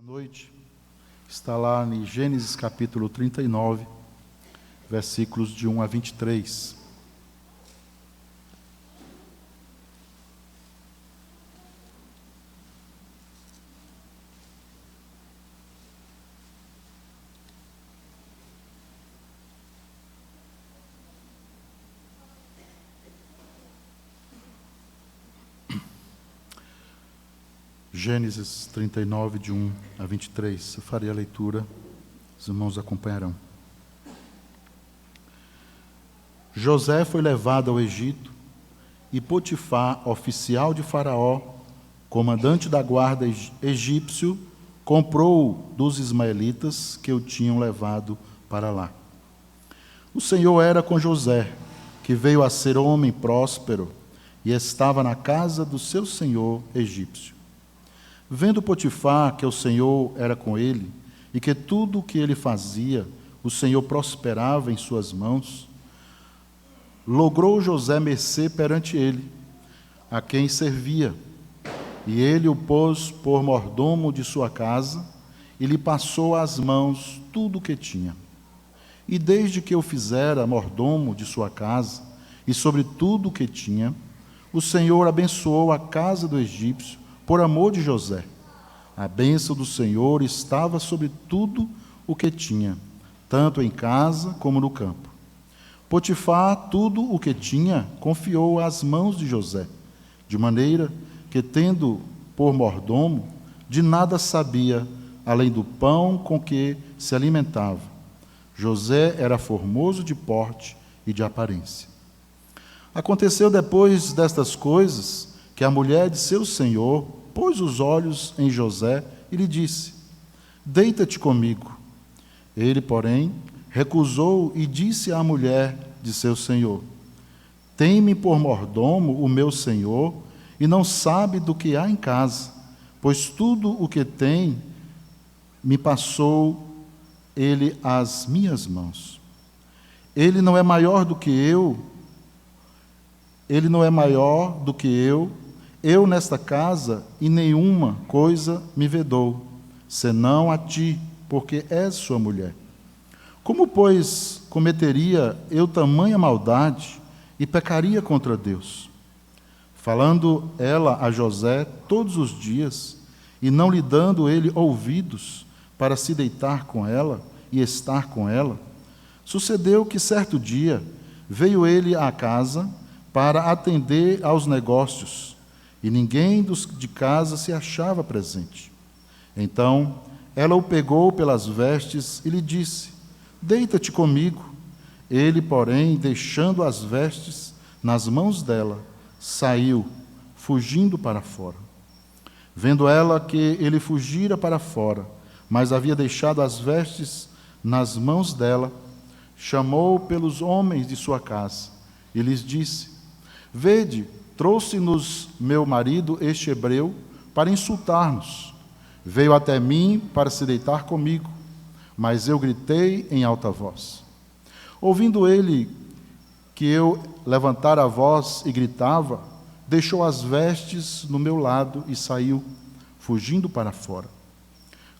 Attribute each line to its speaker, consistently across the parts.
Speaker 1: Noite está lá em Gênesis capítulo 39, versículos de 1 a 23. Gênesis 39, de 1 a 23. Eu farei a leitura, os irmãos acompanharão. José foi levado ao Egito e Potifar, oficial de Faraó, comandante da guarda egípcio, comprou-o dos ismaelitas que o tinham levado para lá. O Senhor era com José, que veio a ser homem próspero e estava na casa do seu senhor egípcio. Vendo Potifar que o Senhor era com ele e que tudo o que ele fazia, o Senhor prosperava em suas mãos, logrou José mercê perante ele, a quem servia, e ele o pôs por mordomo de sua casa e lhe passou às mãos tudo o que tinha. E desde que o fizera mordomo de sua casa e sobre tudo o que tinha, o Senhor abençoou a casa do egípcio por amor de José. A bênção do Senhor estava sobre tudo o que tinha, tanto em casa como no campo. Potifar, tudo o que tinha, confiou às mãos de José, de maneira que, tendo por mordomo, de nada sabia, além do pão com que se alimentava. José era formoso de porte e de aparência. Aconteceu depois destas coisas que a mulher de seu senhor pôs os olhos em José e lhe disse: deita-te comigo. Ele, porém, recusou e disse à mulher de seu senhor: tem-me por mordomo o meu senhor e não sabe do que há em casa, pois tudo o que tem me passou ele às minhas mãos. Ele não é maior do que eu, eu nesta casa, e nenhuma coisa me vedou, senão a ti, porque és sua mulher. Como, pois, cometeria eu tamanha maldade e pecaria contra Deus? Falando ela a José todos os dias, e não lhe dando ele ouvidos para se deitar com ela e estar com ela, sucedeu que certo dia veio ele à casa para atender aos negócios, e ninguém de casa se achava presente. Então ela o pegou pelas vestes e lhe disse: deita-te comigo. Ele, porém, deixando as vestes nas mãos dela, saiu, fugindo para fora. Vendo ela que ele fugira para fora, mas havia deixado as vestes nas mãos dela, chamou pelos homens de sua casa e lhes disse: vede, trouxe-nos meu marido, este hebreu, para insultar-nos. Veio até mim para se deitar comigo, mas eu gritei em alta voz. Ouvindo ele que eu levantara a voz e gritava, deixou as vestes no meu lado e saiu, fugindo para fora.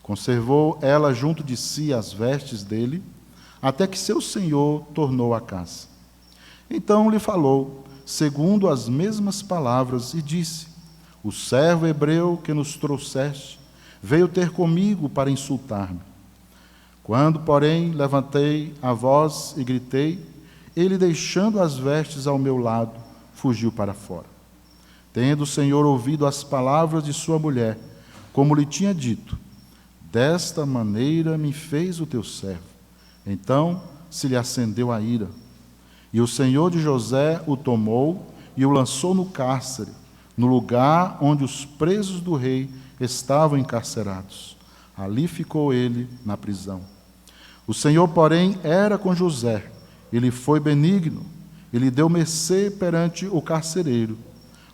Speaker 1: Conservou ela junto de si as vestes dele, até que seu senhor tornou à casa. Então lhe falou, segundo as mesmas palavras, e disse: o servo hebreu que nos trouxeste veio ter comigo para insultar-me. Quando, porém, levantei a voz e gritei, ele, deixando as vestes ao meu lado, fugiu para fora. Tendo o Senhor ouvido as palavras de sua mulher, como lhe tinha dito: desta maneira me fez o teu servo. Então se lhe acendeu a ira. E o Senhor de José o tomou e o lançou no cárcere, no lugar onde os presos do rei estavam encarcerados. Ali ficou ele na prisão. O Senhor, porém, era com José, ele foi benigno, ele deu mercê perante o carcereiro,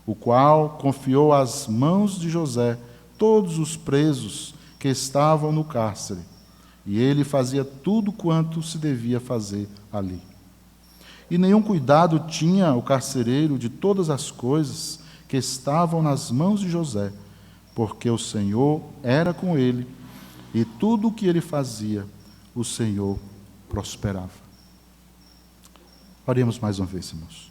Speaker 1: o qual confiou às mãos de José todos os presos que estavam no cárcere, e ele fazia tudo quanto se devia fazer ali. e nenhum cuidado tinha o carcereiro de todas as coisas que estavam nas mãos de José, porque o Senhor era com ele, e tudo o que ele fazia, o Senhor prosperava. Oremos mais uma vez, irmãos.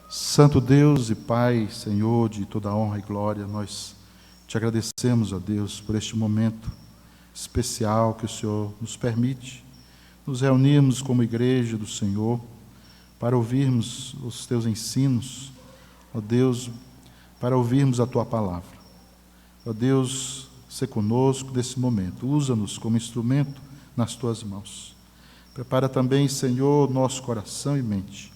Speaker 1: Santo Deus e Pai, Senhor de toda honra e glória, nós te agradecemos, ó Deus, por este momento especial que o Senhor nos permite, nos reunirmos como igreja do Senhor, para ouvirmos os teus ensinos, ó Deus, para ouvirmos a tua palavra. Ó Deus, sê conosco nesse momento, usa-nos como instrumento nas tuas mãos. Prepara também, Senhor, nosso coração e mente,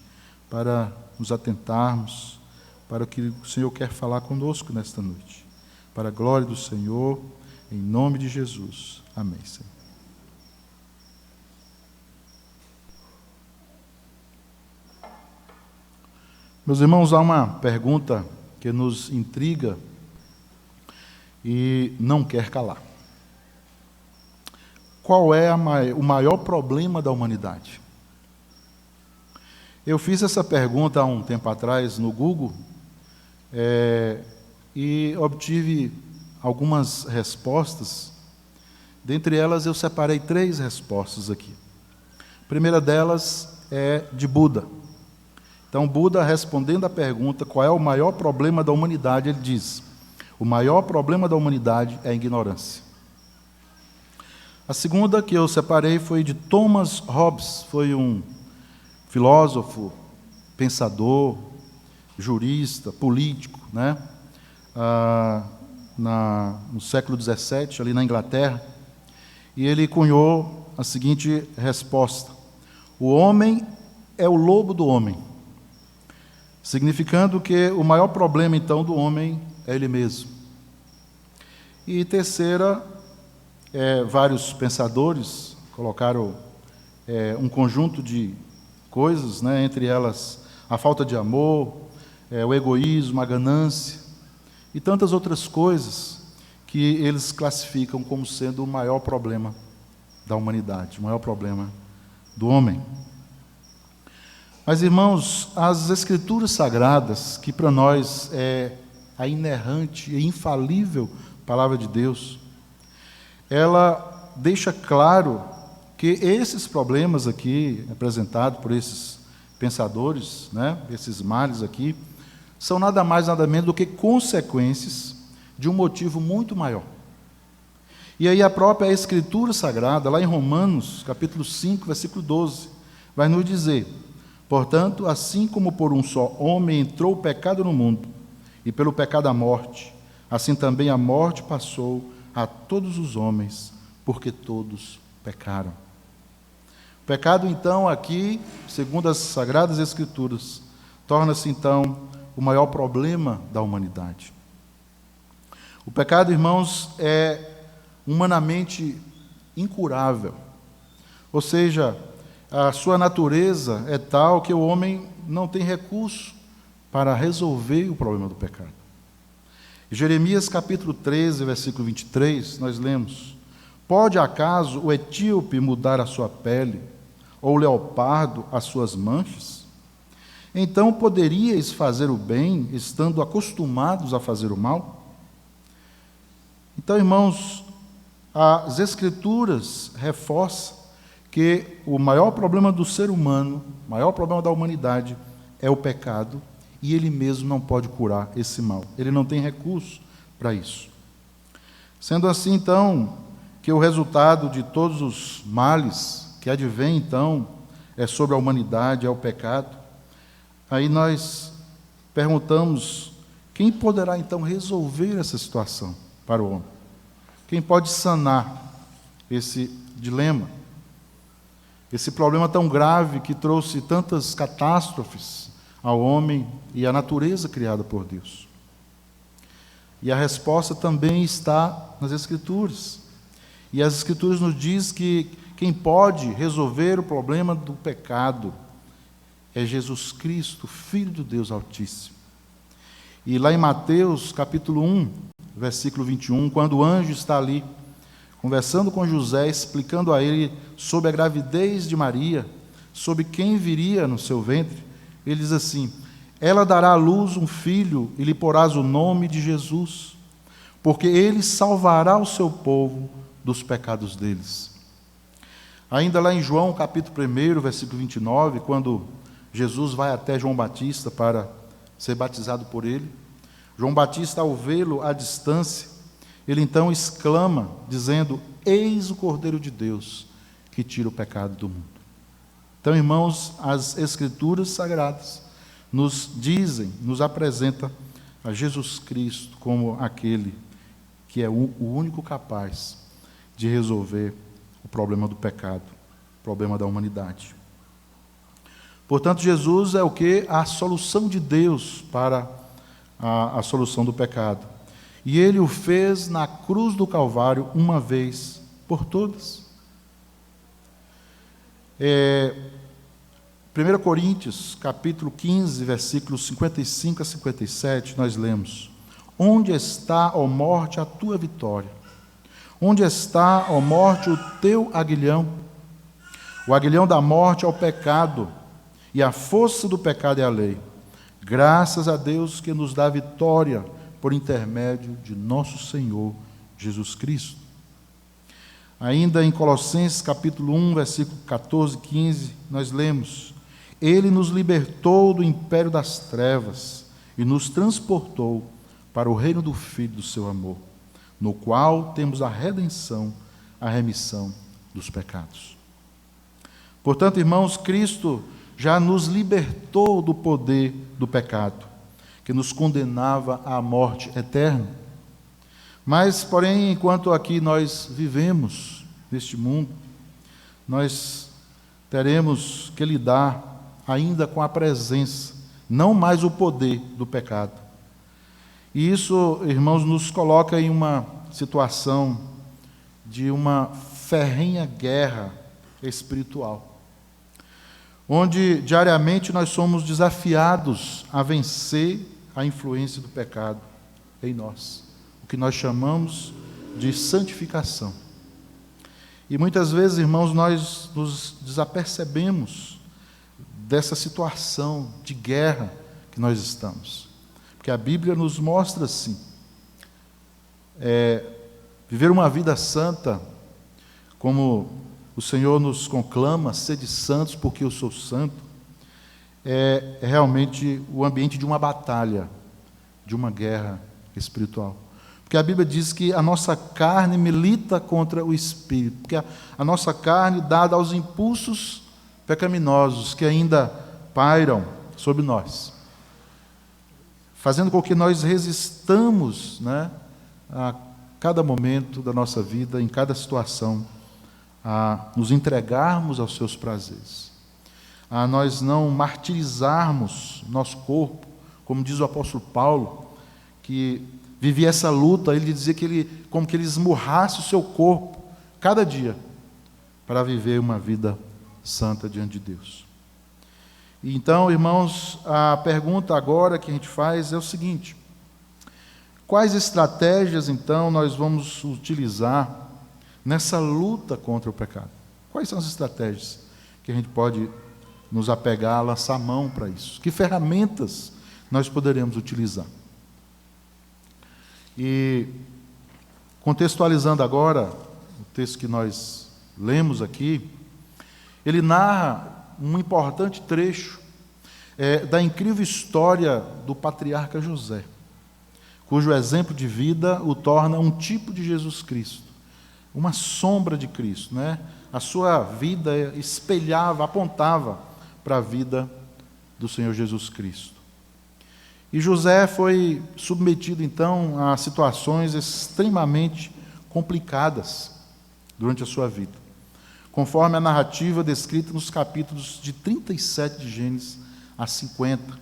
Speaker 1: para nos atentarmos para o que o Senhor quer falar conosco nesta noite. Para a glória do Senhor, em nome de Jesus. Amém, Senhor. Meus irmãos, há uma pergunta que nos intriga e não quer calar. Qual é o maior problema da humanidade? Eu fiz essa pergunta há um tempo atrás no Google e obtive algumas respostas. Dentre elas, eu separei 3 respostas aqui. A primeira delas é de Buda. Então, Buda, respondendo à pergunta qual é o maior problema da humanidade, ele diz: o maior problema da humanidade é a ignorância. A segunda que eu separei foi de Thomas Hobbes, foi um filósofo, pensador, jurista, político, né? No século XVII, ali na Inglaterra, e ele cunhou a seguinte resposta: o homem é o lobo do homem, significando que o maior problema, então, do homem é ele mesmo. E terceira, vários pensadores colocaram um conjunto de coisas, né, entre elas a falta de amor, o egoísmo, a ganância e tantas outras coisas que eles classificam como sendo o maior problema da humanidade, o maior problema do homem. Mas, irmãos, as Escrituras Sagradas, que para nós é a inerrante e infalível Palavra de Deus, ela deixa claro que esses problemas aqui, apresentados por esses pensadores, né, esses males aqui, são nada mais, nada menos do que consequências de um motivo muito maior. E aí a própria Escritura Sagrada, lá em Romanos, capítulo 5, versículo 12, vai nos dizer: portanto, assim como por um só homem entrou o pecado no mundo, e pelo pecado a morte, assim também a morte passou a todos os homens, porque todos pecaram. O pecado, então, aqui, segundo as Sagradas Escrituras, torna-se, então, o maior problema da humanidade. O pecado, irmãos, é humanamente incurável. Ou seja, a sua natureza é tal que o homem não tem recurso para resolver o problema do pecado. Em Jeremias capítulo 13, versículo 23, nós lemos: pode acaso o etíope mudar a sua pele, ou o leopardo as suas manchas? Então poderíeis fazer o bem, estando acostumados a fazer o mal? Então, irmãos, as Escrituras reforçam que o maior problema do ser humano, o maior problema da humanidade, é o pecado, e ele mesmo não pode curar esse mal. Ele não tem recurso para isso. Sendo assim, então, que o resultado de todos os males que advém, então, é sobre a humanidade, é o pecado, aí nós perguntamos: quem poderá, então, resolver essa situação para o homem? Quem pode sanar esse dilema? Esse problema tão grave que trouxe tantas catástrofes ao homem e à natureza criada por Deus. E a resposta também está nas Escrituras. E as Escrituras nos diz que quem pode resolver o problema do pecado é Jesus Cristo, Filho do Deus Altíssimo. E lá em Mateus, capítulo 1, versículo 21, quando o anjo está ali, conversando com José, explicando a ele sobre a gravidez de Maria, sobre quem viria no seu ventre, ele diz assim: ela dará à luz um filho e lhe porás o nome de Jesus, porque ele salvará o seu povo dos pecados deles. Ainda lá em João, capítulo 1, versículo 29, quando Jesus vai até João Batista para ser batizado por ele, João Batista, ao vê-lo à distância, ele então exclama, dizendo: eis o Cordeiro de Deus, que tira o pecado do mundo. Então, irmãos, as Escrituras Sagradas nos dizem, nos apresenta a Jesus Cristo como aquele que é o único capaz de resolver o problema do pecado, o problema da humanidade. Portanto, Jesus é o que? A solução de Deus para a solução do pecado. E ele o fez na cruz do Calvário uma vez por todas. 1 Coríntios, capítulo 15, versículos 55 a 57, nós lemos: onde está, ó morte, a tua vitória? Onde está, ó morte, o teu aguilhão? O aguilhão da morte é o pecado, e a força do pecado é a lei. Graças a Deus que nos dá vitória por intermédio de nosso Senhor Jesus Cristo. Ainda em Colossenses capítulo 1, versículo 14 e 15, nós lemos: ele nos libertou do império das trevas e nos transportou para o reino do Filho do seu amor, no qual temos a redenção, a remissão dos pecados. Portanto, irmãos, Cristo já nos libertou do poder do pecado, que nos condenava à morte eterna. Mas, porém, enquanto aqui nós vivemos neste mundo, nós teremos que lidar ainda com a presença, não mais o poder do pecado. E isso, irmãos, nos coloca em uma situação de uma ferrenha guerra espiritual, onde diariamente nós somos desafiados a vencer a influência do pecado em nós, o que nós chamamos de santificação. E muitas vezes, irmãos, nós nos desapercebemos dessa situação de guerra que nós estamos, porque a Bíblia nos mostra assim, viver uma vida santa, como o Senhor nos conclama: sede santos porque eu sou santo, é realmente o ambiente de uma batalha, de uma guerra espiritual. Porque a Bíblia diz que a nossa carne milita contra o Espírito, porque a nossa carne, dada aos impulsos pecaminosos que ainda pairam sobre nós, fazendo com que nós resistamos, a cada momento da nossa vida, em cada situação, a nos entregarmos aos seus prazeres, a nós não martirizarmos nosso corpo, como diz o apóstolo Paulo, que vivia essa luta. Ele dizia que como que ele esmurrasse o seu corpo cada dia para viver uma vida santa diante de Deus. E então, irmãos, a pergunta agora que a gente faz é o seguinte: quais estratégias então nós vamos utilizar nessa luta contra o pecado? Quais são as estratégias que a gente pode nos apegar, lançar mão para isso? Que ferramentas nós poderemos utilizar? E, contextualizando agora o texto que nós lemos aqui, ele narra um importante trecho da incrível história do patriarca José, cujo exemplo de vida o torna um tipo de Jesus Cristo, uma sombra de Cristo, A sua vida espelhava, apontava para a vida do Senhor Jesus Cristo. E José foi submetido, então, a situações extremamente complicadas durante a sua vida, conforme a narrativa descrita nos capítulos de 37 de Gênesis a 50.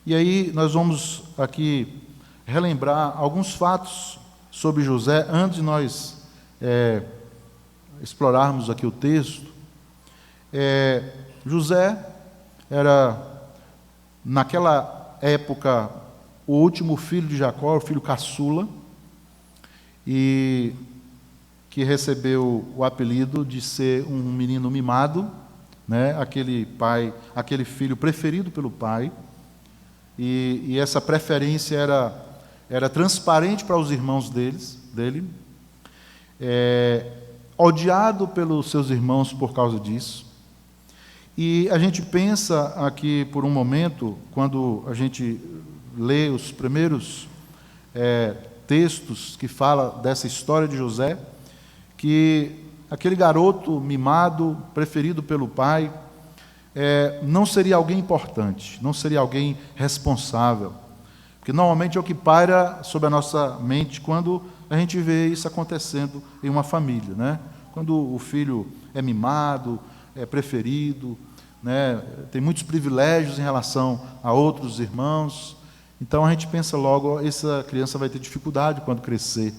Speaker 1: E aí nós vamos aqui relembrar alguns fatos sobre José, antes de nós explorarmos aqui o texto. José era, naquela época, o último filho de Jacó, o filho caçula, e que recebeu o apelido de ser um menino mimado, né? Aquele filho preferido pelo pai, e essa preferência era transparente para os irmãos dele, odiado pelos seus irmãos por causa disso. E a gente pensa aqui por um momento, quando a gente lê os primeiros textos que falam dessa história de José, que aquele garoto mimado, preferido pelo pai, não seria alguém importante, não seria alguém responsável, porque normalmente é o que paira sobre a nossa mente quando a gente vê isso acontecendo em uma família, né? Quando o filho é mimado, é preferido, né? Tem muitos privilégios em relação a outros irmãos, então a gente pensa logo, essa criança vai ter dificuldade quando crescer,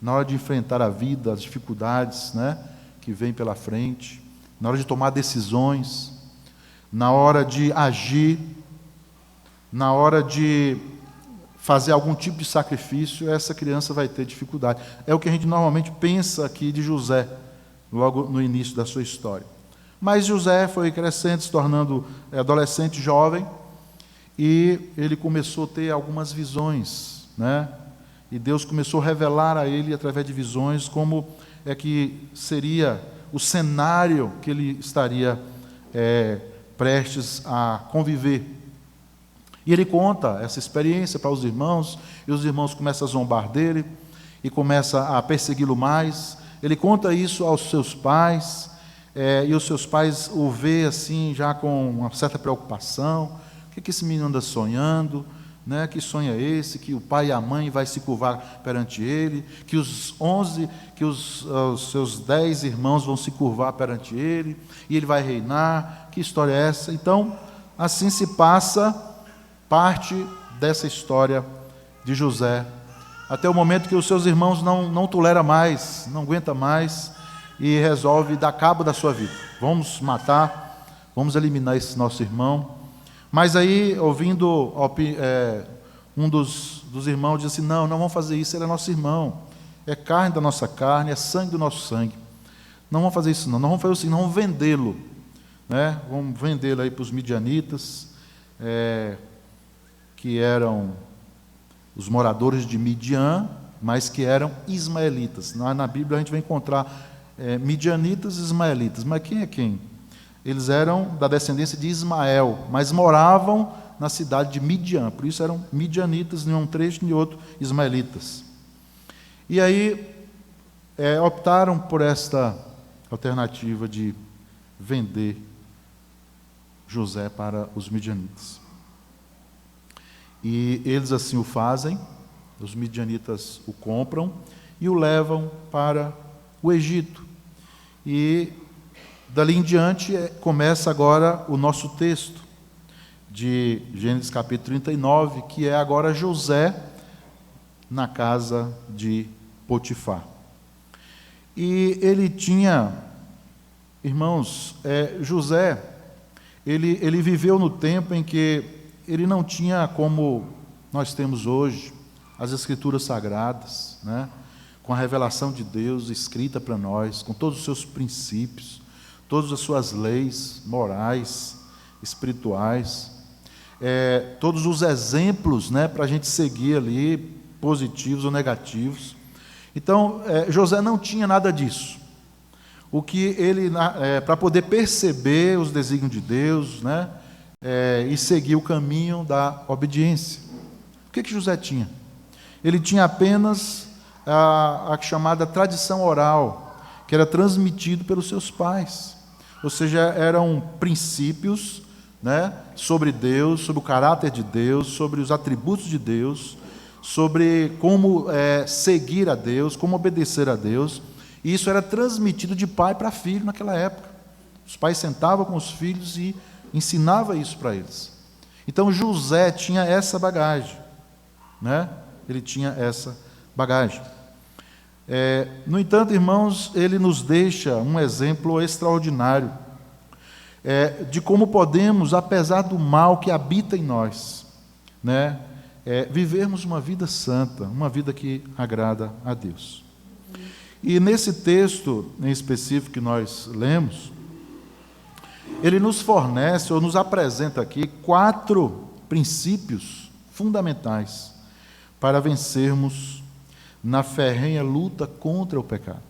Speaker 1: na hora de enfrentar a vida, as dificuldades, né, que vem pela frente, na hora de tomar decisões, na hora de agir, na hora de fazer algum tipo de sacrifício, essa criança vai ter dificuldade. É o que a gente normalmente pensa aqui de José, logo no início da sua história. Mas José foi crescendo, se tornando adolescente, jovem, e ele começou a ter algumas visões, né? E Deus começou a revelar a ele, através de visões, como é que seria o cenário que ele estaria prestes a conviver. E ele conta essa experiência para os irmãos, e os irmãos começam a zombar dele, e começam a persegui-lo mais. Ele conta isso aos seus pais, e os seus pais o veem assim, já com uma certa preocupação. O que esse menino anda sonhando? Né? Que sonho é esse? Que o pai e a mãe vai se curvar perante ele, que os seus 10 irmãos vão se curvar perante ele, e ele vai reinar. Que história é essa? Então, assim se passa parte dessa história de José, até o momento que os seus irmãos não tolera mais, não aguenta mais, e resolve dar cabo da sua vida. Vamos matar, vamos eliminar esse nosso irmão. Mas aí, ouvindo um dos irmãos, diz assim, não vamos fazer isso, ele é nosso irmão, é carne da nossa carne, é sangue do nosso sangue, não vamos fazer isso não, nós vamos fazer assim, nós vamos vendê-lo, né? Vamos vendê-lo aí para os midianitas, que eram os moradores de Midian, mas que eram ismaelitas. Na Bíblia a gente vai encontrar midianitas e ismaelitas, mas quem é quem? Eles eram da descendência de Ismael, mas moravam na cidade de Midian, por isso eram midianitas, nem um trecho nem outro ismaelitas. E aí optaram por esta alternativa de vender José para os midianitas. E eles assim o fazem, os midianitas o compram e o levam para o Egito. E dali em diante começa agora o nosso texto de Gênesis capítulo 39, que é agora José na casa de Potifar. E ele tinha, irmãos, José, ele viveu no tempo em que ele não tinha como nós temos hoje as Escrituras Sagradas, né? Com a revelação de Deus escrita para nós, com todos os seus princípios, todas as suas leis morais, espirituais, todos os exemplos, né, para a gente seguir ali, positivos ou negativos. Então, José não tinha nada disso. O que ele, para poder perceber os desígnios de Deus, né, e seguir o caminho da obediência. O que José tinha? Ele tinha apenas a chamada tradição oral, que era transmitido pelos seus pais. Ou seja, eram princípios, né, sobre Deus, sobre o caráter de Deus, sobre os atributos de Deus, sobre como seguir a Deus, como obedecer a Deus. E isso era transmitido de pai para filho naquela época. Os pais sentavam com os filhos e ensinavam isso para eles. Então José tinha essa bagagem, né? Ele tinha essa bagagem. No entanto, irmãos, ele nos deixa um exemplo extraordinário de como podemos, apesar do mal que habita em nós, né, vivermos uma vida santa, uma vida que agrada a Deus. E nesse texto em específico que nós lemos, ele nos fornece ou nos apresenta aqui 4 princípios fundamentais para vencermos na ferrenha luta contra o pecado.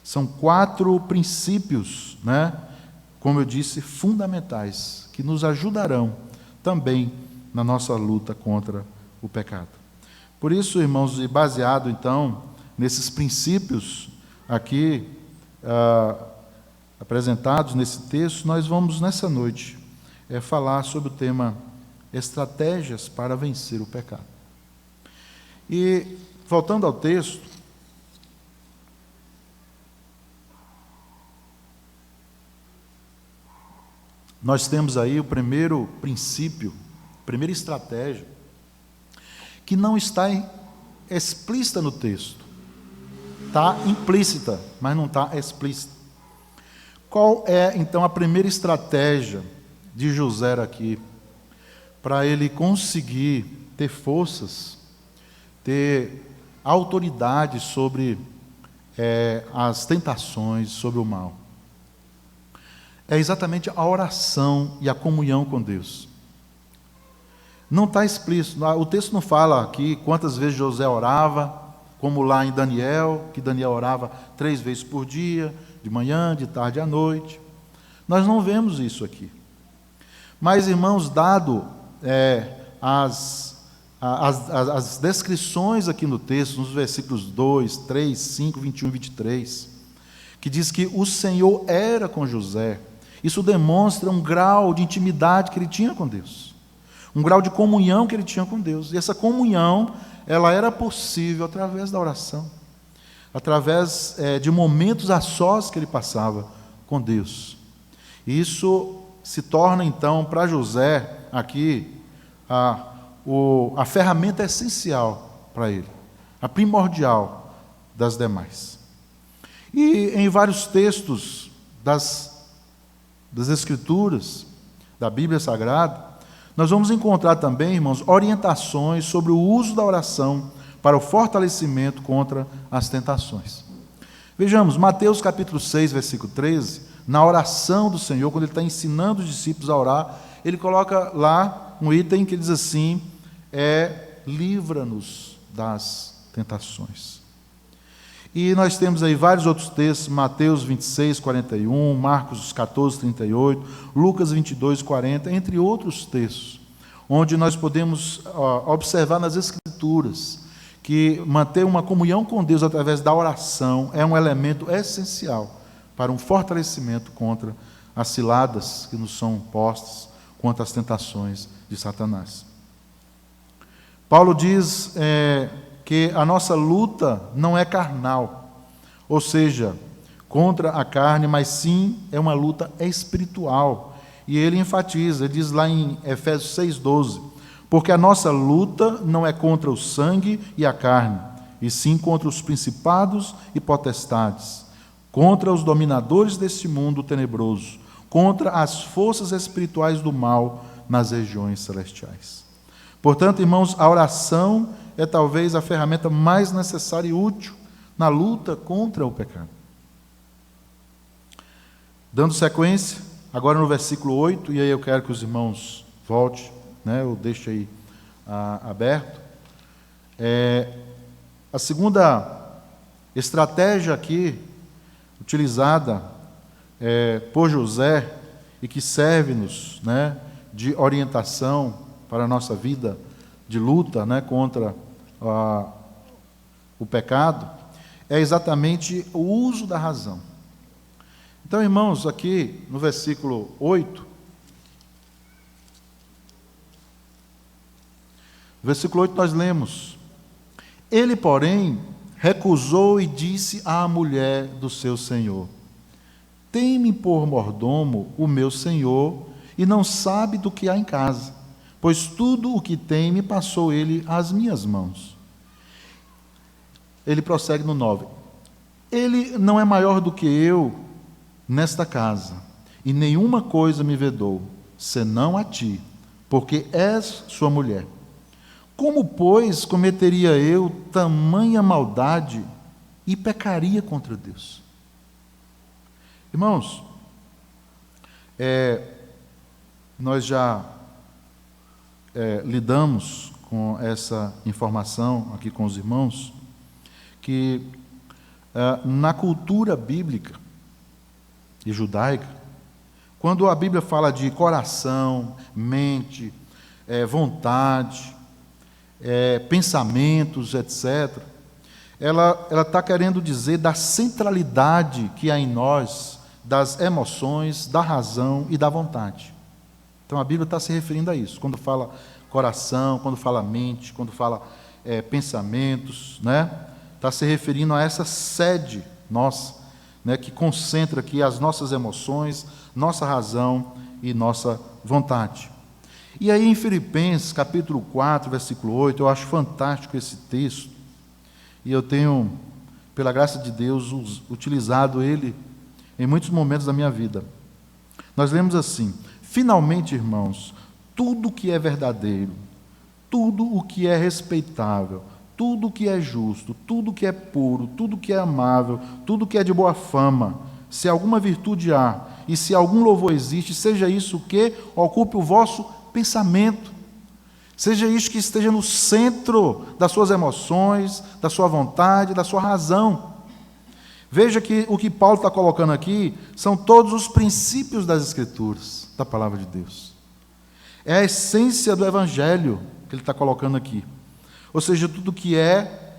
Speaker 1: São 4 princípios, como eu disse, fundamentais, que nos ajudarão também na nossa luta contra o pecado. Por isso, irmãos, e baseado então nesses princípios aqui apresentados nesse texto, nós vamos nessa noite falar sobre o tema estratégias para vencer o pecado. E voltando ao texto, nós temos aí o primeiro princípio, a primeira estratégia, que não está explícita no texto. Está implícita, mas não está explícita. Qual é, então, a primeira estratégia de José aqui, para ele conseguir ter forças, ter autoridade sobre as tentações, sobre o mal? É exatamente a oração e a comunhão com Deus. Não está explícito, o texto não fala aqui quantas vezes José orava, como lá em Daniel, que Daniel orava 3 vezes por dia, de manhã, de tarde e à noite. Nós não vemos isso aqui. Mas, irmãos, dado as descrições aqui no texto, nos versículos 2, 3, 5, 21 e 23, que diz que o Senhor era com José, isso demonstra um grau de intimidade que ele tinha com Deus, um grau de comunhão que ele tinha com Deus. E essa comunhão, ela era possível através da oração, através de momentos a sós que ele passava com Deus. E isso se torna, então, para José, aqui, a ferramenta essencial para ele, a primordial das demais. E em vários textos das Escrituras, da Bíblia Sagrada, nós vamos encontrar também, irmãos, orientações sobre o uso da oração para o fortalecimento contra as tentações. Vejamos, Mateus capítulo 6, versículo 13, na oração do Senhor, quando ele está ensinando os discípulos a orar, ele coloca lá um item que diz assim, livra-nos das tentações. E nós temos aí vários outros textos, Mateus 26, 41, Marcos 14, 38, Lucas 22, 40, entre outros textos, onde nós podemos observar nas Escrituras que manter uma comunhão com Deus através da oração é um elemento essencial para um fortalecimento contra as ciladas que nos são postas, contra as tentações de Satanás. Paulo diz que a nossa luta não é carnal, ou seja, contra a carne, mas sim é uma luta espiritual. E ele enfatiza, ele diz lá em Efésios 6,12, porque a nossa luta não é contra o sangue e a carne, e sim contra os principados e potestades, contra os dominadores deste mundo tenebroso, contra as forças espirituais do mal nas regiões celestiais. Portanto, irmãos, a oração é talvez a ferramenta mais necessária e útil na luta contra o pecado. Dando sequência, agora no versículo 8, e aí eu quero que os irmãos voltem, eu deixo aí aberto. A segunda estratégia aqui, utilizada por José, e que serve-nos de orientação para a nossa vida de luta contra o pecado, é exatamente o uso da razão. Então, irmãos, aqui no versículo 8, nós lemos: ele, porém, recusou e disse à mulher do seu senhor: tem-me por mordomo o meu senhor, e não sabe do que há em casa, pois tudo o que tem me passou ele às minhas mãos. Ele prossegue no 9: ele não é maior do que eu nesta casa, e nenhuma coisa me vedou, senão a ti, porque és sua mulher. Como, pois, cometeria eu tamanha maldade e pecaria contra Deus? Irmãos, Nós já lidamos com essa informação aqui com os irmãos, que na cultura bíblica e judaica, quando a Bíblia fala de coração, mente, vontade, pensamentos, etc., ela está querendo dizer da centralidade que há em nós, das emoções, da razão e da vontade. Então a Bíblia está se referindo a isso, quando fala coração, quando fala mente, quando fala pensamentos, né? Está se referindo a essa sede nossa, né, que concentra aqui as nossas emoções, nossa razão e nossa vontade. E aí em Filipenses, capítulo 4, versículo 8, eu acho fantástico esse texto, e eu tenho, pela graça de Deus, utilizado ele em muitos momentos da minha vida. Nós lemos assim: finalmente, irmãos, tudo o que é verdadeiro, tudo o que é respeitável, tudo o que é justo, tudo o que é puro, tudo o que é amável, tudo o que é de boa fama, se alguma virtude há, e se algum louvor existe, seja isso o que ocupe o vosso pensamento. Seja isso que esteja no centro das suas emoções, da sua vontade, da sua razão. Veja que o que Paulo está colocando aqui são todos os princípios das Escrituras, da Palavra de Deus. É a essência do Evangelho que ele está colocando aqui. Ou seja, tudo que é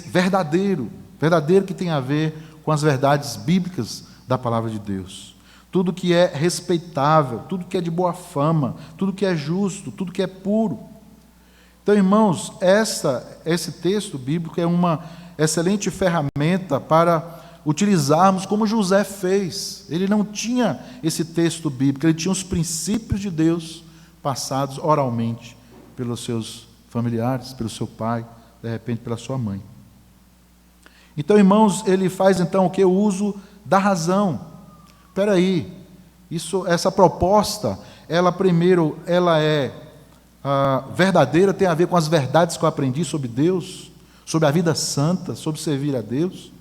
Speaker 1: verdadeiro, verdadeiro que tem a ver com as verdades bíblicas da Palavra de Deus. Tudo que é respeitável, tudo que é de boa fama, tudo que é justo, tudo que é puro. Então, irmãos, esse texto bíblico é uma excelente ferramenta para utilizarmos como José fez. Ele não tinha esse texto bíblico, ele tinha os princípios de Deus passados oralmente pelos seus familiares, pelo seu pai, de repente pela sua mãe. Então, irmãos, ele faz então o que? O uso da razão. Espera aí, essa proposta, ela é verdadeira, tem a ver com as verdades que eu aprendi sobre Deus, sobre a vida santa, sobre servir a Deus.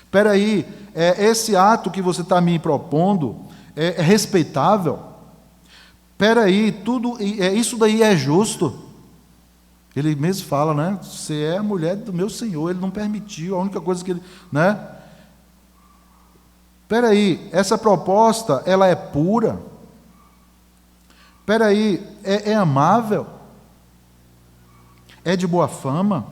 Speaker 1: Espera aí, esse ato que você está me propondo é respeitável? Espera aí, isso daí é justo? Ele mesmo fala, né? Você é a mulher do meu Senhor, ele não permitiu, a única coisa que ele, né? Espera aí, essa proposta, ela é pura? Espera aí, é amável? É de boa fama?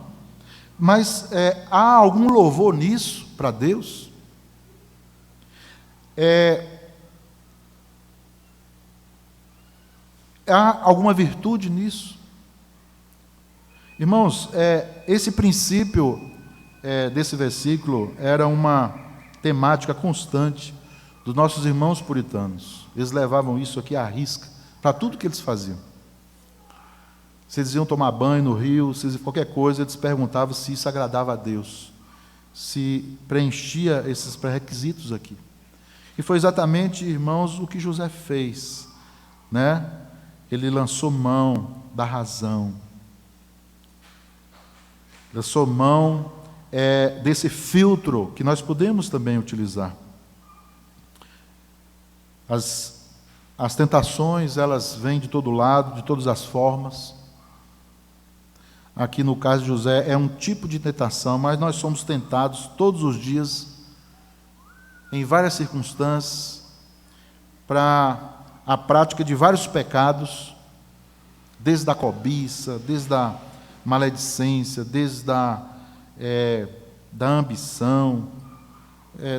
Speaker 1: Mas há algum louvor nisso para Deus? Há alguma virtude nisso? Irmãos, esse princípio desse versículo era uma temática constante dos nossos irmãos puritanos. Eles levavam isso aqui à risca, para tudo que eles faziam. Se eles iam tomar banho no rio, se eles, qualquer coisa, eles perguntavam se isso agradava a Deus, se preenchia esses pré-requisitos aqui. E foi exatamente, irmãos, o que José fez, né? Ele lançou mão da razão, lançou mão desse filtro que nós podemos também utilizar. As tentações, elas vêm de todo lado, de todas as formas. Aqui no caso de José é um tipo de tentação, mas nós somos tentados todos os dias, em várias circunstâncias, para a prática de vários pecados, desde a cobiça, desde a maledicência, desde da ambição,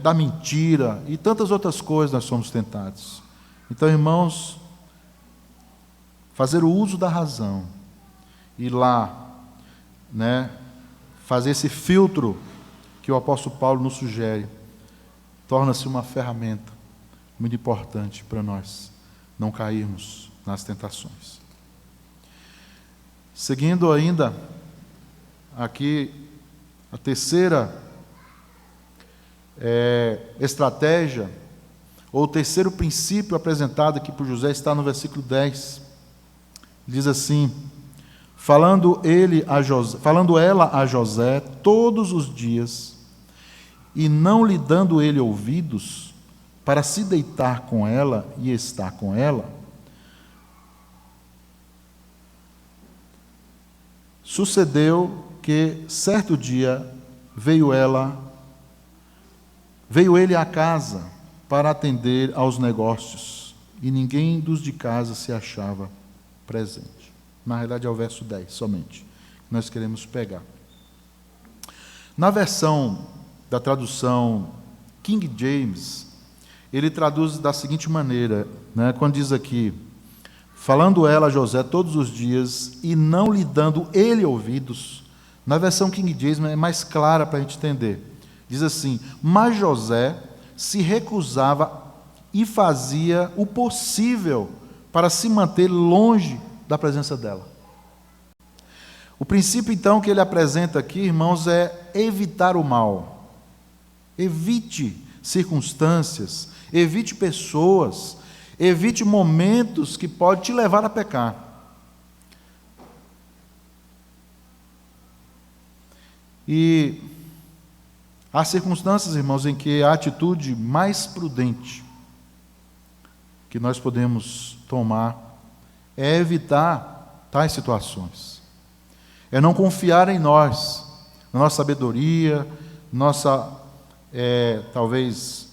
Speaker 1: da mentira e tantas outras coisas nós somos tentados. Então, irmãos, fazer o uso da razão, ir lá, né, fazer esse filtro que o apóstolo Paulo nos sugere, torna-se uma ferramenta muito importante para nós não cairmos nas tentações. Seguindo ainda aqui a terceira estratégia, ou o terceiro princípio apresentado aqui por José, está no versículo 10. Diz assim: falando ela a José todos os dias, e não lhe dando ele ouvidos, para se deitar com ela e estar com ela, sucedeu que certo dia veio ele à casa para atender aos negócios, e ninguém dos de casa se achava presente. Na realidade é o verso 10 somente, que nós queremos pegar. Na versão da tradução King James, ele traduz da seguinte maneira, né, quando diz aqui: falando ela a José todos os dias e não lhe dando ele ouvidos. Na versão King James é mais clara para a gente entender. Diz assim: mas José se recusava e fazia o possível para se manter longe da presença dela. O princípio, então, que ele apresenta aqui, irmãos, é evitar o mal. Evite circunstâncias, evite pessoas, evite momentos que podem te levar a pecar. E há circunstâncias, irmãos, em que a atitude mais prudente que nós podemos tomar é evitar tais situações. É não confiar em nós, na nossa sabedoria, talvez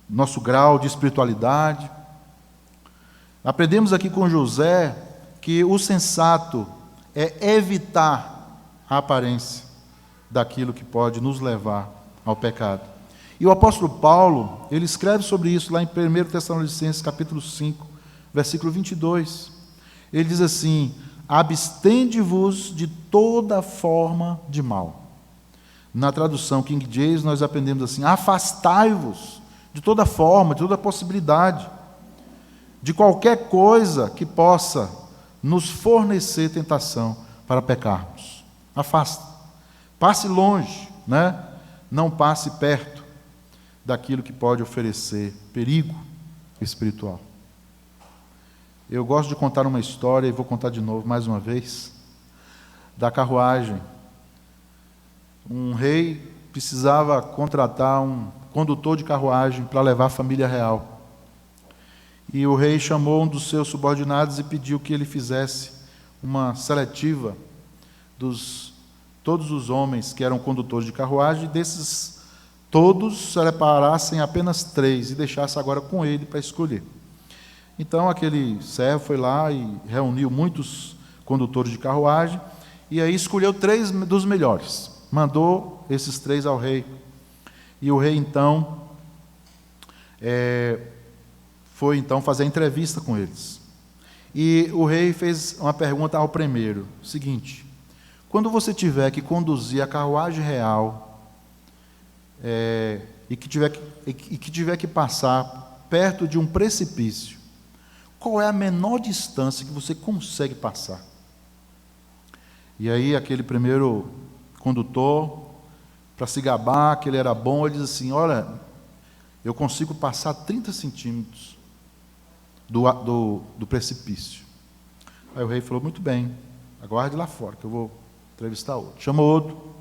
Speaker 1: nosso grau de espiritualidade. Aprendemos aqui com José que o sensato é evitar a aparência daquilo que pode nos levar ao pecado. E o apóstolo Paulo, ele escreve sobre isso lá em 1 Tessalonicenses, capítulo 5, versículo 22. Ele diz assim: abstende-vos de toda forma de mal. Na tradução King James, nós aprendemos assim: afastai-vos de toda forma, de toda possibilidade, de qualquer coisa que possa nos fornecer tentação para pecarmos. Afasta. Passe longe, né? Não passe perto daquilo que pode oferecer perigo espiritual. Eu gosto de contar uma história, e vou contar de novo, mais uma vez, da carruagem. Um rei precisava contratar um condutor de carruagem para levar a família real. E o rei chamou um dos seus subordinados e pediu que ele fizesse uma seletiva dos todos os homens que eram condutores de carruagem, e desses todos separassem apenas 3 e deixasse agora com ele para escolher. Então aquele servo foi lá e reuniu muitos condutores de carruagem, e aí escolheu 3 dos melhores, mandou esses 3 ao rei. E o rei então foi então fazer a entrevista com eles. E o rei fez uma pergunta ao primeiro, o seguinte: quando você tiver que conduzir a carruagem real e que tiver que passar perto de um precipício, qual é a menor distância que você consegue passar? E aí aquele primeiro condutor, para se gabar que ele era bom, ele diz assim: olha, eu consigo passar 30 centímetros do precipício. Aí o rei falou: muito bem, aguarde lá fora, que eu vou entrevistar outro. Chamou outro.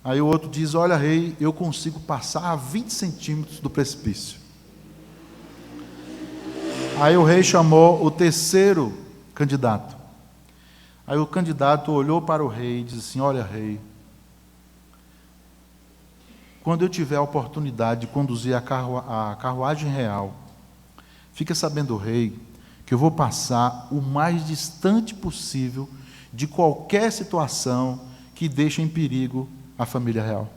Speaker 1: Aí o outro diz: olha, rei, eu consigo passar a 20 centímetros do precipício. Aí o rei chamou o terceiro candidato. Aí o candidato olhou para o rei e disse assim: olha, rei, quando eu tiver a oportunidade de conduzir a carruagem real, fica sabendo, rei, que eu vou passar o mais distante possível de qualquer situação que deixe em perigo a família real.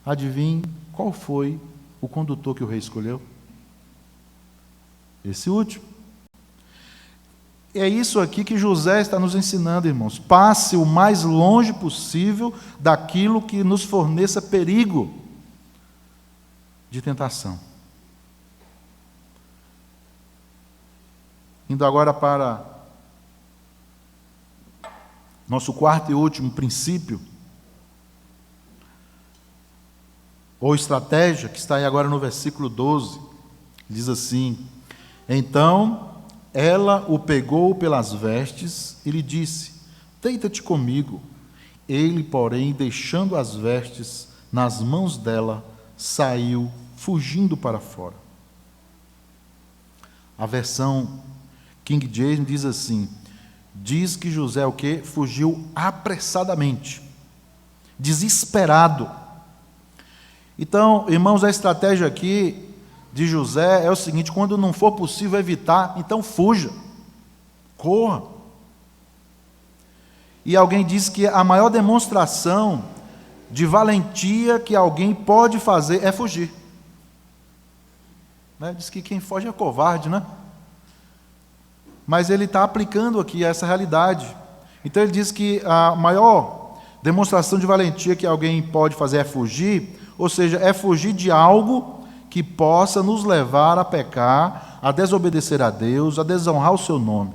Speaker 1: Adivinhe qual foi o condutor que o rei escolheu? Esse último. É isso aqui que José está nos ensinando, irmãos. Passe o mais longe possível daquilo que nos forneça perigo de tentação. Indo agora para nosso quarto e último princípio, ou estratégia, que está aí agora no versículo 12, diz assim: então ela o pegou pelas vestes e lhe disse: deita-te comigo. Ele, porém, deixando as vestes, nas mãos dela, saiu fugindo para fora. A versão King James diz assim, diz que José o quê? Fugiu apressadamente, desesperado. Então, irmãos, a estratégia aqui de José é o seguinte: quando não for possível evitar, então fuja, corra. E alguém diz que a maior demonstração de valentia que alguém pode fazer é fugir. Diz que quem foge é covarde, né? Mas ele está aplicando aqui essa realidade. Então ele diz que a maior demonstração de valentia que alguém pode fazer é fugir, ou seja, é fugir de algo que possa nos levar a pecar, a desobedecer a Deus, a desonrar o seu nome.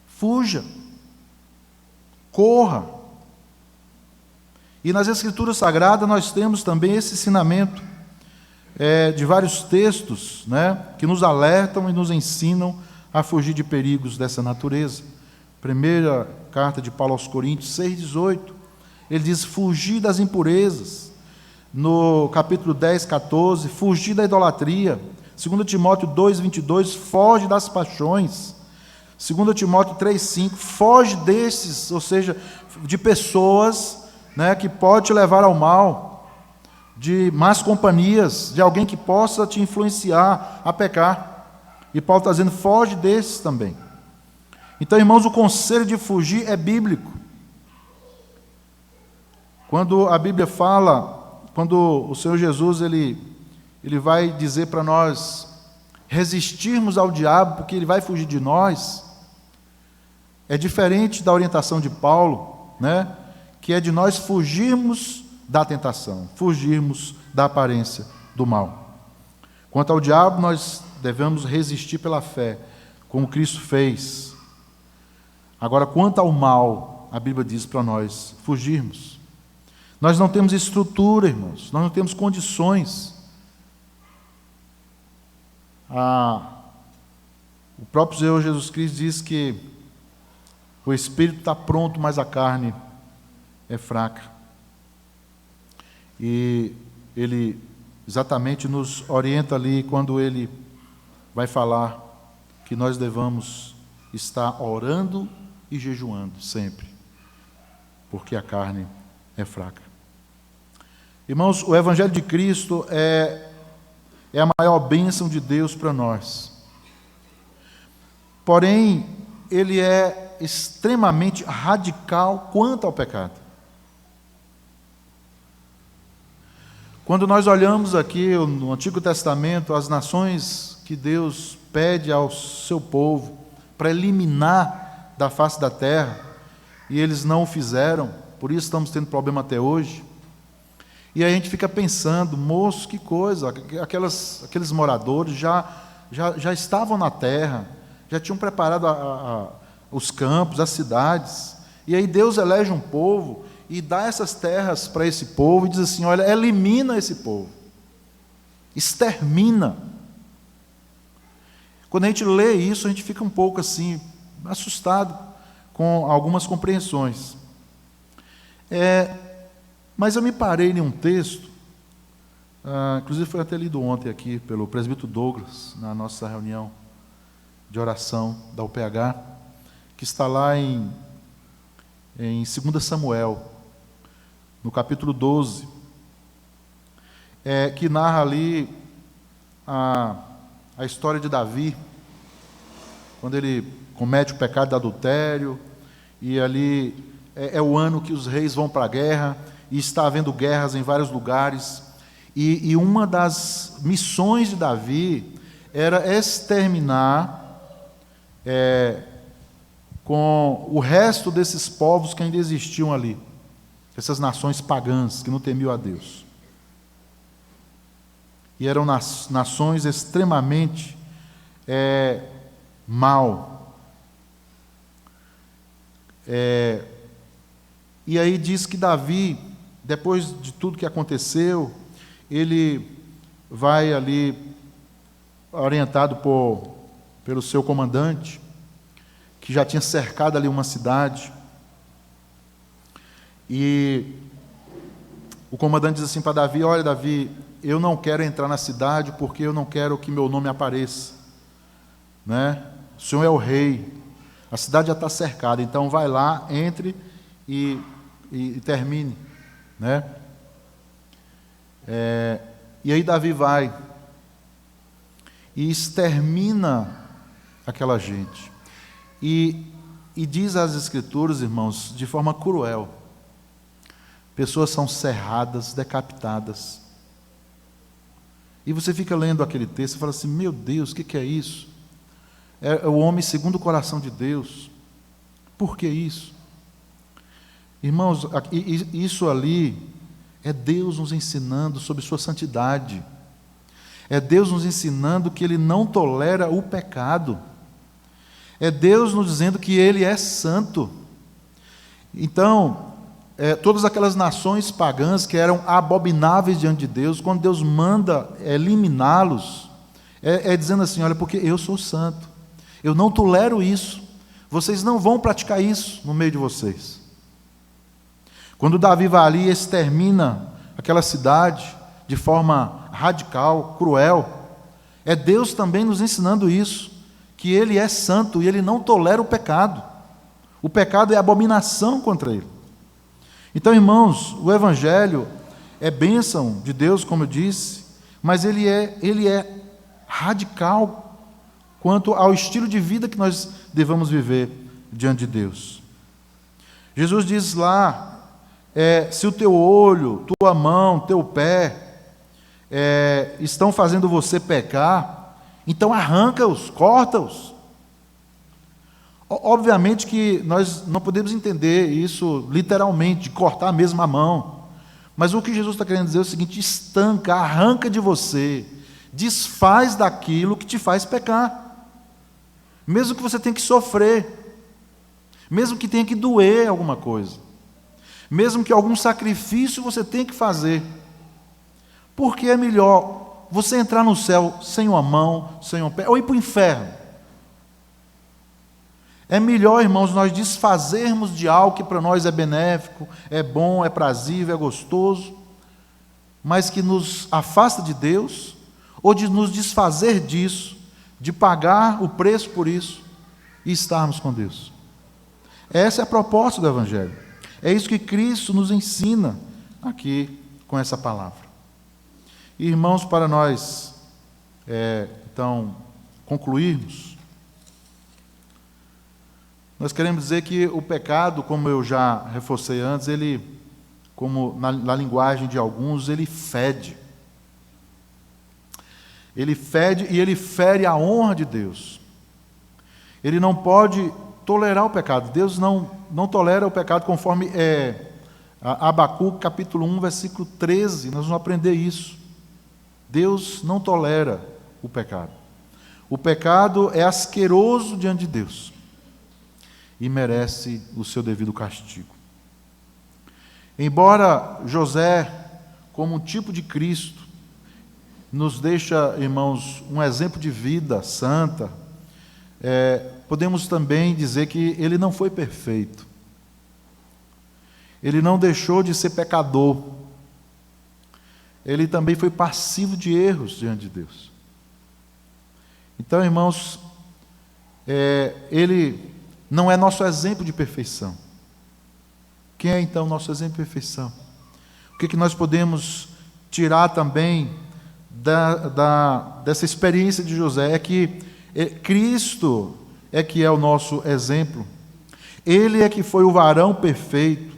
Speaker 1: Fuja. Corra. E nas Escrituras Sagradas nós temos também esse ensinamento de vários textos, que nos alertam e nos ensinam a fugir de perigos dessa natureza. Primeira carta de Paulo aos Coríntios 6,18, ele diz: fugir das impurezas. No capítulo 10, 14, fugir da idolatria. 2 Timóteo 2,22, foge das paixões. 2 Timóteo 3,5, foge desses, ou seja, de pessoas que podem te levar ao mal, de más companhias, de alguém que possa te influenciar a pecar. E Paulo está dizendo, foge desses também. Então, irmãos, o conselho de fugir é bíblico. Quando a Bíblia fala, quando o Senhor Jesus ele vai dizer para nós resistirmos ao diabo, porque ele vai fugir de nós, é diferente da orientação de Paulo, que é de nós fugirmos da tentação, fugirmos da aparência do mal. Quanto ao diabo, nós devemos resistir pela fé, como Cristo fez. Agora, quanto ao mal, a Bíblia diz para nós fugirmos. Nós não temos estrutura, irmãos, nós não temos condições. O próprio Senhor Jesus Cristo diz que o espírito está pronto, mas a carne é fraca. E ele exatamente nos orienta ali quando ele vai falar que nós devamos estar orando e jejuando sempre, porque a carne é fraca. Irmãos, o Evangelho de Cristo é a maior bênção de Deus para nós. Porém, ele é extremamente radical quanto ao pecado. Quando nós olhamos aqui no Antigo Testamento, as nações que Deus pede ao seu povo para eliminar da face da terra, e eles não o fizeram, por isso estamos tendo problema até hoje. E aí a gente fica pensando, moço, que coisa, aqueles moradores já estavam na terra, já tinham preparado os campos, as cidades, e aí Deus elege um povo e dá essas terras para esse povo e diz assim, olha, elimina esse povo, extermina. Quando a gente lê isso, a gente fica um pouco assim, assustado com algumas compreensões. Mas eu me parei em um texto, inclusive foi até lido ontem aqui pelo presbítero Douglas, na nossa reunião de oração da UPH, que está lá em 2 Samuel, no capítulo 12, que narra ali a história de Davi, quando ele comete o pecado do adultério, e ali é o ano que os reis vão para a guerra, e está havendo guerras em vários lugares, e uma das missões de Davi era exterminar com o resto desses povos que ainda existiam ali, essas nações pagãs que não temiam a Deus. E eram nações extremamente mal. E aí diz que Davi, depois de tudo que aconteceu, ele vai ali, orientado pelo seu comandante, que já tinha cercado ali uma cidade, e o comandante diz assim para Davi: olha, Davi, eu não quero entrar na cidade porque eu não quero que meu nome apareça, né? O Senhor é o rei, a cidade já está cercada, então vai lá, entre e termine, né? E aí Davi vai e extermina aquela gente, e diz as Escrituras, irmãos, de forma cruel, pessoas são serradas, decapitadas. E você fica lendo aquele texto e fala assim: meu Deus, o que é isso? É o homem segundo o coração de Deus. Por que isso? Irmãos, isso ali é Deus nos ensinando sobre sua santidade. É Deus nos ensinando que Ele não tolera o pecado. É Deus nos dizendo que Ele é santo. Então, todas aquelas nações pagãs que eram abomináveis diante de Deus, quando Deus manda eliminá-los, dizendo assim: olha, porque eu sou santo, eu não tolero isso, vocês não vão praticar isso no meio de vocês. Quando Davi vai ali e extermina aquela cidade de forma radical, cruel, é Deus também nos ensinando isso, que Ele é santo e Ele não tolera o pecado. O pecado é abominação contra Ele. Então, irmãos, o Evangelho é bênção de Deus, como eu disse, mas ele é radical quanto ao estilo de vida que nós devemos viver diante de Deus. Jesus diz lá: se o teu olho, tua mão, teu pé estão fazendo você pecar, então arranca-os, corta-os. Obviamente que nós não podemos entender isso literalmente, de cortar mesmo a mão. Mas o que Jesus está querendo dizer é o seguinte: estanca, arranca de você, desfaz daquilo que te faz pecar. Mesmo que você tenha que sofrer, mesmo que tenha que doer alguma coisa, mesmo que algum sacrifício você tenha que fazer. Porque é melhor você entrar no céu sem uma mão, sem um pé, ou ir para o inferno. É melhor, irmãos, nós desfazermos de algo que para nós é benéfico, é bom, é prazível, é gostoso, mas que nos afasta de Deus, ou de nos desfazer disso, de pagar o preço por isso e estarmos com Deus. Essa é a proposta do Evangelho. É isso que Cristo nos ensina aqui com essa palavra. E, irmãos, para nós, então, concluirmos, nós queremos dizer que o pecado, como eu já reforcei antes, ele, como na linguagem de alguns, ele fede. Ele fede e ele fere a honra de Deus. Ele não pode tolerar o pecado. Deus não tolera o pecado, conforme Abacuque, capítulo 1, versículo 13. Nós vamos aprender isso. Deus não tolera o pecado. O pecado é asqueroso diante de Deus e merece o seu devido castigo. Embora José, como um tipo de Cristo, nos deixa, irmãos, um exemplo de vida santa, podemos também dizer que ele não foi perfeito. Ele não deixou de ser pecador. Ele também foi passivo de erros diante de Deus. Então, irmãos, ele não é nosso exemplo de perfeição. Quem é então nosso exemplo de perfeição? O que nós podemos tirar também dessa experiência de José? É que Cristo é que é o nosso exemplo. Ele é que foi o varão perfeito.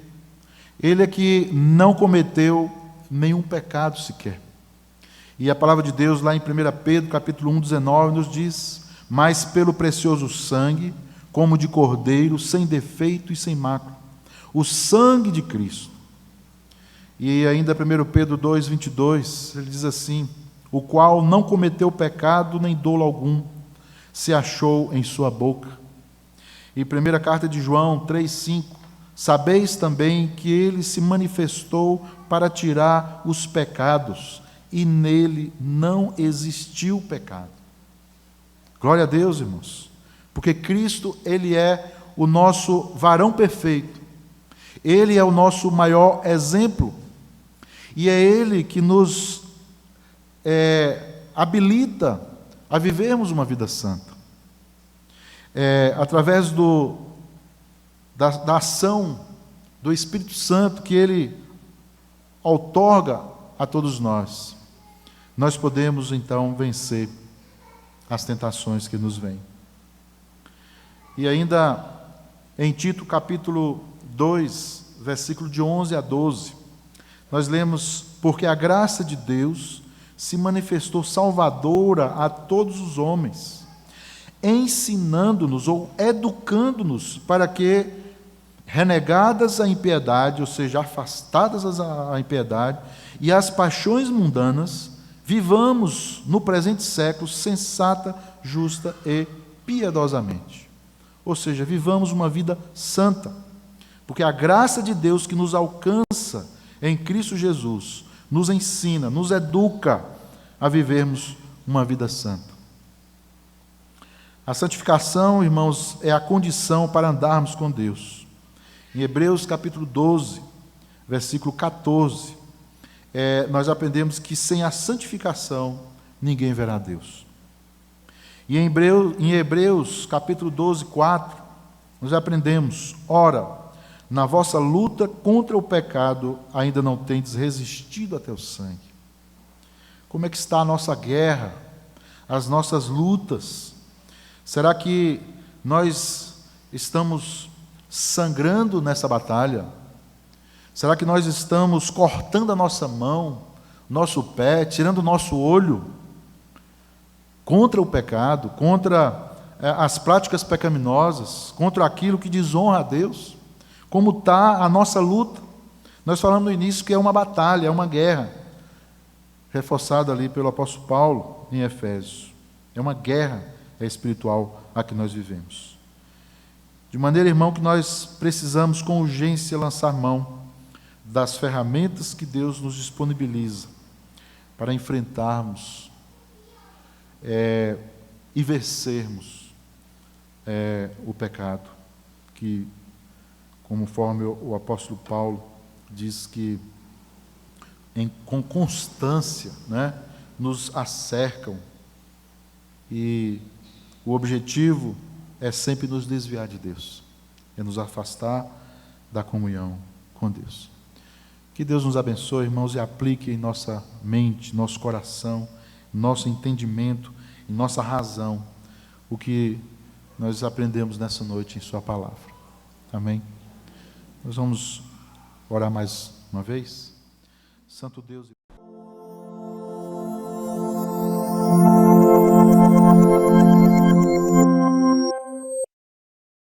Speaker 1: Ele é que não cometeu nenhum pecado sequer. E a palavra de Deus lá em 1 Pedro, capítulo 1, 19, nos diz: mas pelo precioso sangue, como de cordeiro, sem defeito e sem mácula, o sangue de Cristo. E ainda 1 Pedro 2, 22, ele diz assim: o qual não cometeu pecado nem dolo algum, se achou em sua boca. E primeira carta de João 3, 5, sabeis também que ele se manifestou para tirar os pecados, e nele não existiu pecado. Glória a Deus, irmãos. Porque Cristo, Ele é o nosso varão perfeito. Ele é o nosso maior exemplo. E é Ele que nos habilita a vivermos uma vida santa. Através da ação do Espírito Santo que Ele outorga a todos nós, nós podemos então vencer as tentações que nos vêm. E ainda em Tito capítulo 2, versículo de 11 a 12, nós lemos: porque a graça de Deus se manifestou salvadora a todos os homens, ensinando-nos ou educando-nos para que, renegadas a impiedade, ou seja, afastadas a impiedade e as paixões mundanas, vivamos no presente século sensata, justa e piedosamente. Ou seja, vivamos uma vida santa, porque a graça de Deus que nos alcança em Cristo Jesus nos ensina, nos educa a vivermos uma vida santa. A santificação, irmãos, é a condição para andarmos com Deus. Em Hebreus capítulo 12, versículo 14, nós aprendemos que sem a santificação ninguém verá Deus. E em Hebreus capítulo 12, 4, nós aprendemos: ora, na vossa luta contra o pecado ainda não tendes resistido até o sangue. Como é que está a nossa guerra, as nossas lutas? Será que nós estamos sangrando nessa batalha? Será que nós estamos cortando a nossa mão, nosso pé, tirando o nosso olho contra o pecado, contra as práticas pecaminosas, contra aquilo que desonra a Deus? Como está a nossa luta? Nós falamos no início que é uma batalha, é uma guerra, reforçada ali pelo apóstolo Paulo em Efésios. É uma guerra espiritual a que nós vivemos. De maneira, irmão, que nós precisamos com urgência lançar mão das ferramentas que Deus nos disponibiliza para enfrentarmos e vencermos o pecado, que, conforme o apóstolo Paulo diz, que com constância, nos acercam, e o objetivo é sempre nos desviar de Deus, é nos afastar da comunhão com Deus. Que Deus nos abençoe, irmãos, e aplique em nossa mente, nosso coração, nosso entendimento, em nossa razão, o que nós aprendemos nessa noite em sua palavra. Amém? Nós vamos orar mais uma vez. Santo Deus.